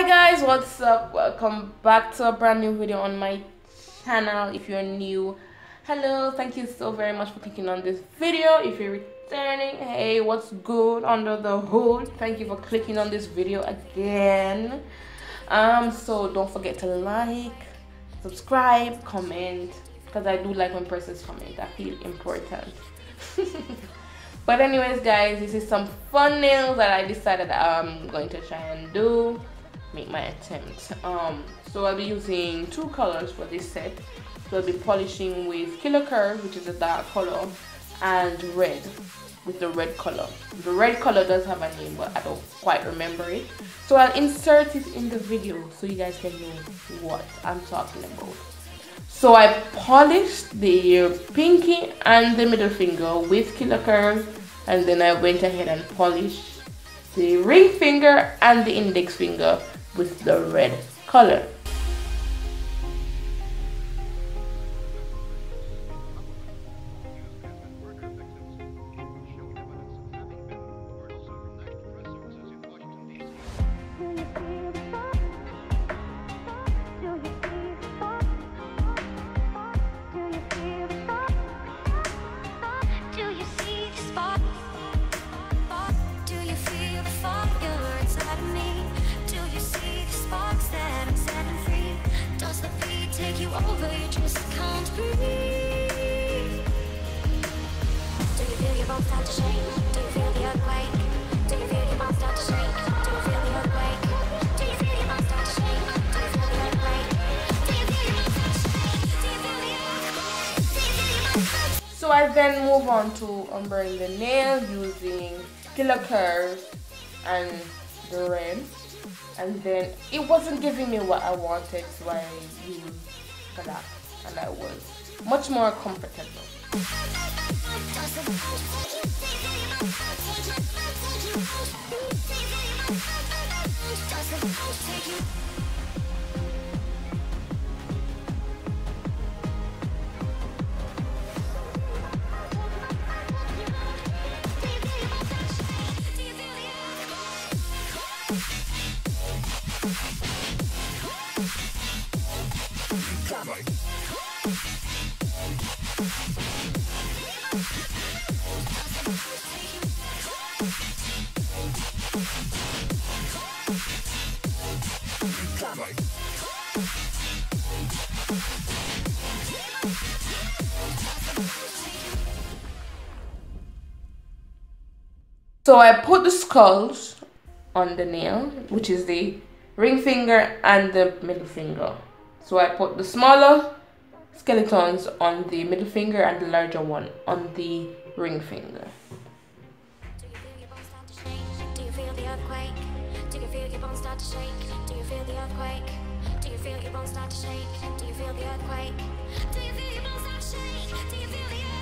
guys, what's up? Welcome back to a brand new video on my channel. If you're new, hello, thank you so very much for clicking on this video. If you're returning, hey, what's good under the hood? Thank you for clicking on this video again. So don't forget to like, subscribe, comment, because I do like when persons comment. I feel important. But anyways guys, this is some fun nails that I decided I'm going to try and do, make my attempt. So I'll be using two colors for this set. So I'll be polishing with Killer Curve, which is a dark color, and red with the red color. The red color does have a name, but I don't quite remember it. So I'll insert it in the video so you guys can know what I'm talking about. So I polished the pinky and the middle finger with Killer Curve, and then I went ahead and polished the ring finger and the index finger with the red color. Take you over, you just can't breathe. Do you feel your bones start to shake? Do you feel the earthquake? Do you feel your bones start to shake? Do you feel the earthquake? Do you feel your bones start to shake? Do you feel the earthquake? Do you feel your bones start to shake? Do you feel the earthquake? So I then move on to umbering the nail using Killer Curve and the red. And then it wasn't giving me what I wanted, so I used that, and I was much more comfortable. So I put the skulls on the nail, which is the ring finger and the middle finger. So I put the smaller skeletons on the middle finger and the larger one on the ring finger. Do you feel your bones start to shake? Do you feel the earthquake? Do you feel your bones start to shake? Do you feel the earthquake? Do you feel your bones start to shake? Do you feel the earthquake? Do you feel your bones start to shake? Do you feel the earthquake?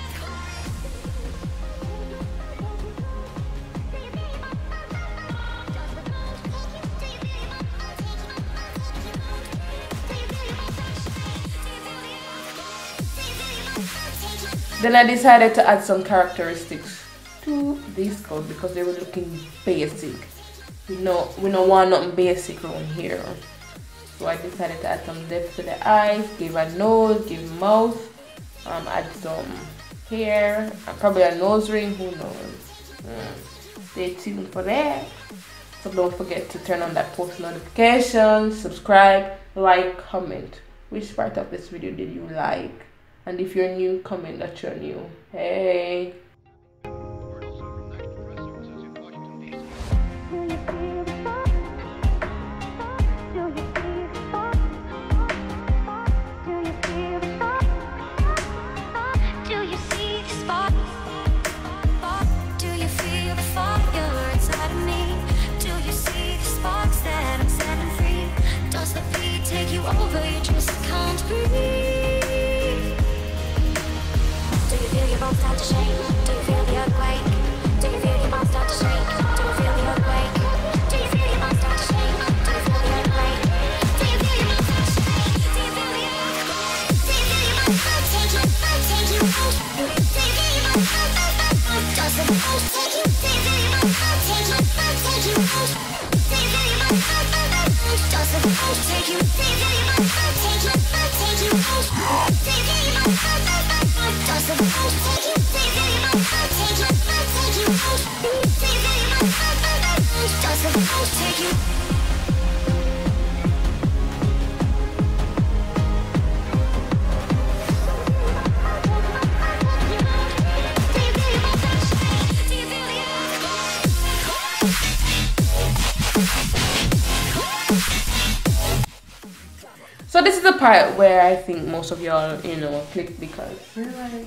Then I decided to add some characteristics to these skulls because they were looking basic. We don't want nothing basic around here. So I decided to add some depth to the eyes, give a nose, give mouth, add some hair, and probably a nose ring, who knows. Stay tuned for that. So don't forget to turn on that post notification, subscribe, like, comment. Which part of this video did you like? And if you're new, comment that you're new. Hey! Take you over, you just can't breathe. Do you feel your bones start to shake? Do you feel the earthquake? Do you feel your bones start to shake? Do you feel the earthquake? Do you feel your bones start to shake? Do you feel the earthquake? Do you feel your bones start to shake? Do you feel the earthquake? Do you feel your bones start to shake? Do you feel your bones start to shake? Do you feel your bones start to shake? So this is the part where I think most of y'all, click because you're like,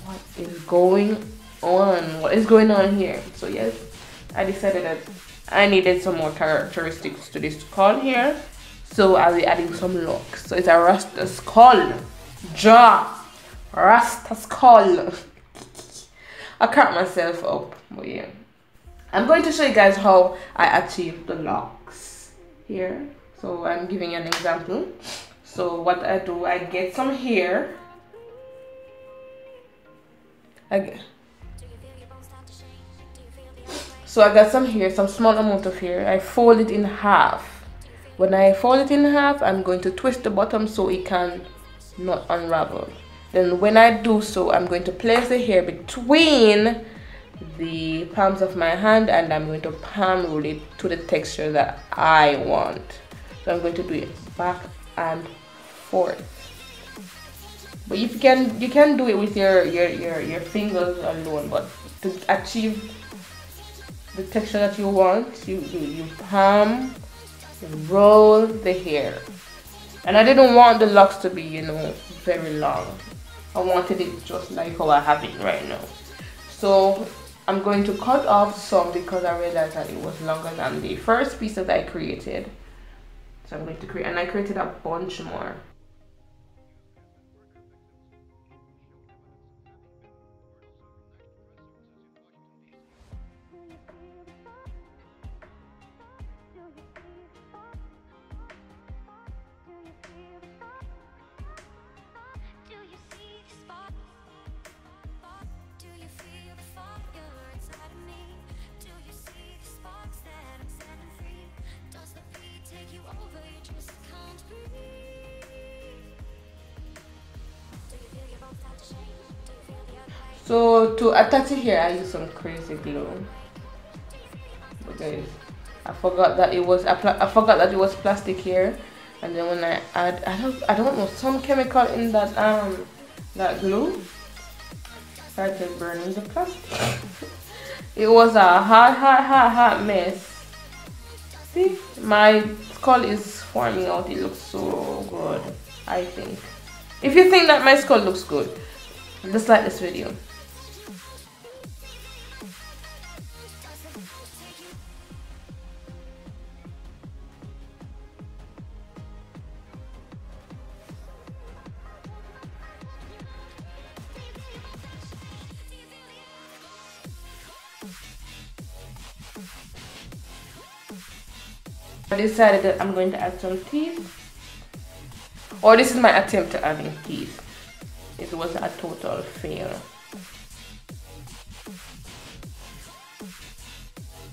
what is going on? What is going on here? So yes, I decided that I needed some more characteristics to this skull here. So I'll be adding some locks. So it's a RastaSkull jaw. RastaSkull. I cracked myself up, but yeah. I'm going to show you guys how I achieve the locks here. So I'm giving you an example. So what I do, I get some hair. So I got some hair, some small amount of hair. I fold it in half. When I fold it in half, I'm going to twist the bottom so it can not unravel. Then when I do so, I'm going to place the hair between the palms of my hand and I'm going to palm roll it to the texture that I want. So I'm going to do it back and forth. But you can do it with your fingers alone, but to achieve the texture that you want, you palm, you roll the hair. And I didn't want the locks to be, very long. I wanted it just like how I have it right now. So I'm going to cut off some because I realized that it was longer than the first piece that I created. So I'm going to create, and I created a bunch more. So to attach it here, I use some crazy glue. But guys, I forgot that it was plastic here, and then when I add, I don't know, some chemical in that that glue started burning the plastic. It was a hot mess. See, my skull is forming out. It looks so good, I think. If you think that my skull looks good, just like this video. I decided that I'm going to add some teeth. Or this is my attempt at adding teeth. It was a total fail.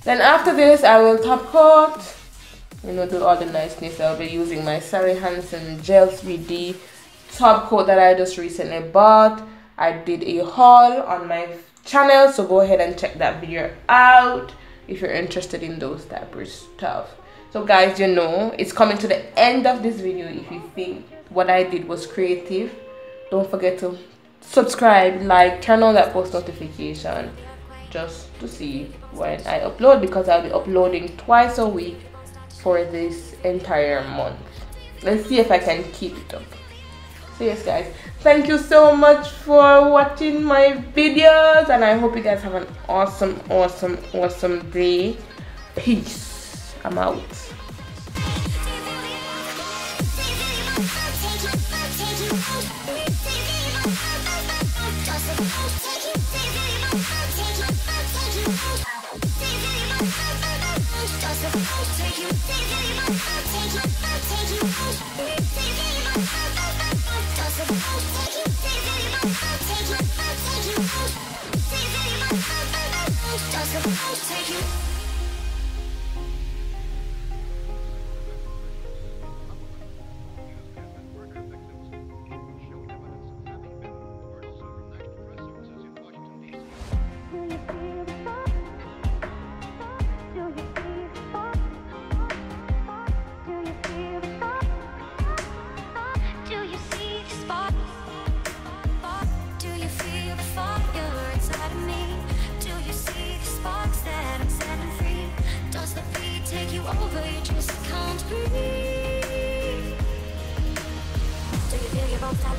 Then after this, I will top coat. Do all the niceness. I'll be using my Sally Hansen Gel 3D top coat that I just recently bought. I did a haul on my channel, so go ahead and check that video out if you're interested in those type of stuff. So guys, it's coming to the end of this video. If you think what I did was creative, don't forget to subscribe, like, turn on that post notification just to see when I upload, because I'll be uploading twice a week for this entire month. Let's see if I can keep it up. So yes guys, thank you so much for watching my videos, and I hope you guys have an awesome day. Peace. I'm out. Take you.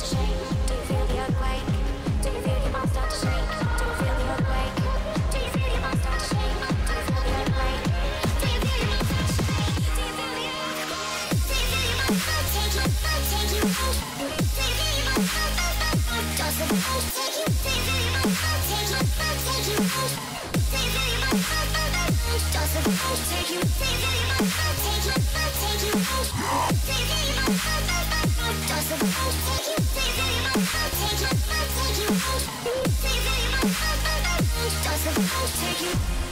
start to shake? Do you feel the earthquake? Do you feel your bones start to shake? Do you feel the earthquake? Do you feel your bones start to shake? Do you feel the earthquake? Do you feel your bones start to shake? Do you feel the earthquake? Do you feel your bones start to take you out? Do you feel your bones does the bones take you? Do you feel your bones take you? Take you out? Do you feel your bones does the bones take you? Do you feel your bones take you? Take you out? Do you feel your bones does the bones take you? Do you feel your bones take you? Take you out? Do you feel your bones does the bones take you?